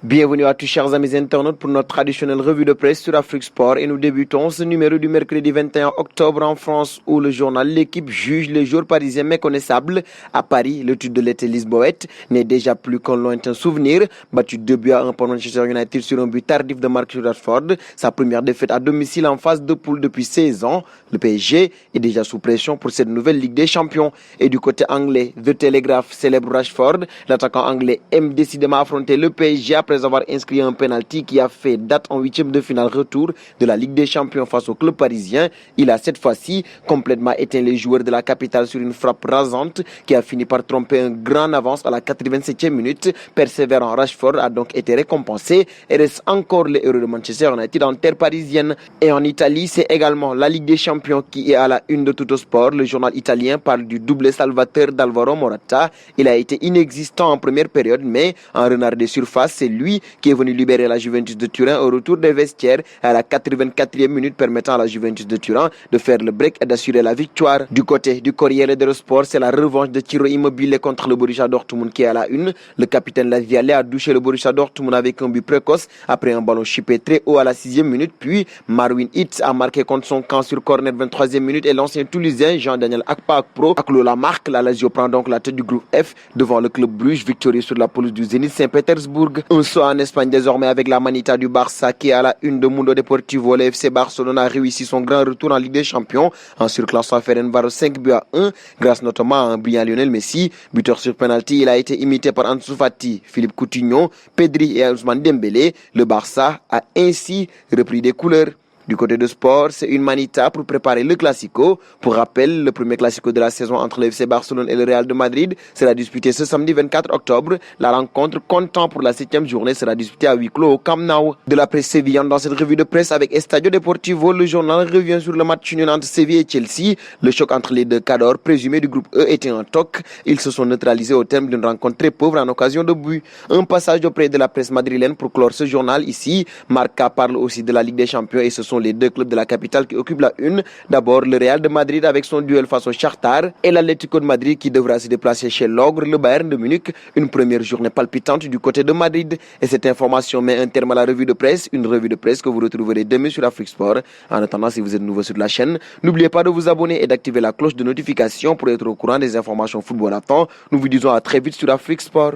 Bienvenue à tous chers amis internautes pour notre traditionnelle revue de presse sur Afrique Sport et nous débutons ce numéro du mercredi 21 octobre en France où le journal L'équipe juge les joueurs parisiens méconnaissables. À Paris, le titre de l'été lisboète n'est déjà plus qu'un lointain souvenir. Battu 2-1 pour Manchester United sur un but tardif de Marcus Rashford, sa première défaite à domicile en phase de poule depuis 16 ans. Le PSG est déjà sous pression pour cette nouvelle Ligue des Champions. Et du côté anglais, The Telegraph célèbre Rashford. L'attaquant anglais aime décidément affronter le PSG après avoir inscrit un penalty qui a fait date en huitième de finale retour de la Ligue des Champions face au club parisien. Il a cette fois-ci complètement éteint les joueurs de la capitale sur une frappe rasante qui a fini par tromper un grand avance à la 87e minute. Persévérant, Rashford a donc été récompensé et reste encore les héros de Manchester United en terre parisienne. Et en Italie, c'est également la Ligue des Champions qui est à la une de Tuttosport. Le journal italien parle du doublé salvateur d'Alvaro Morata. Il a été inexistant en première période, mais en renard des surfaces, c'est lui qui est venu libérer la Juventus de Turin au retour des vestiaires à la 84e minute, permettant à la Juventus de Turin de faire le break et d'assurer la victoire. Du côté du Corriere dello Sport, c'est la revanche de Ciro Immobile contre le Borussia Dortmund qui est à la une. Le capitaine lazialais a douché le Borussia Dortmund avec un but précoce après un ballon chippé très haut à la 6e minute, puis Marwin Hitz a marqué contre son camp sur corner 23e minute et l'ancien Toulousain Jean-Daniel Akpakpro a clos la marque. La Lazio prend donc la tête du groupe F devant le club Bruges, victorieux sur la pelouse du Zénith Saint-Pétersbourg. Un saut en Espagne désormais avec la Manita du Barça qui est à la une de Mundo Deportivo. Le FC Barcelone a réussi son grand retour en Ligue des Champions en surclassant Ferencváros 5-1 grâce notamment à un brillant Lionel Messi. Buteur sur penalty, il a été imité par Ansu Fati, Philippe Coutinho, Pedri et Ousmane Dembélé. Le Barça a ainsi repris des couleurs. Du côté de sport, c'est une manita pour préparer le Classico. Pour rappel, le premier Classico de la saison entre le FC Barcelone et le Real de Madrid sera disputé ce samedi 24 octobre. La rencontre comptant pour la 7e journée sera disputée à huis clos au Camp Nou. De la presse sévillane dans cette revue de presse avec Estadio Deportivo, le journal revient sur le match nul entre Séville et Chelsea. Le choc entre les deux cadors présumés du groupe E était un toc. Ils se sont neutralisés au terme d'une rencontre très pauvre en occasion de but. Un passage auprès de la presse madrilène pour clore ce journal ici. Marca parle aussi de la Ligue des Champions et ce sont les deux clubs de la capitale qui occupent la une. D'abord le Real de Madrid avec son duel face au Shakhtar et l'Atlético de Madrid qui devra se déplacer chez l'ogre, le Bayern de Munich. Une première journée palpitante du côté de Madrid. Et cette information met un terme à la revue de presse. Une revue de presse que vous retrouverez demain sur Afrique Sport. En attendant, si vous êtes nouveau sur la chaîne, n'oubliez pas de vous abonner et d'activer la cloche de notification pour être au courant des informations football à temps. Nous vous disons à très vite sur Afrique Sport.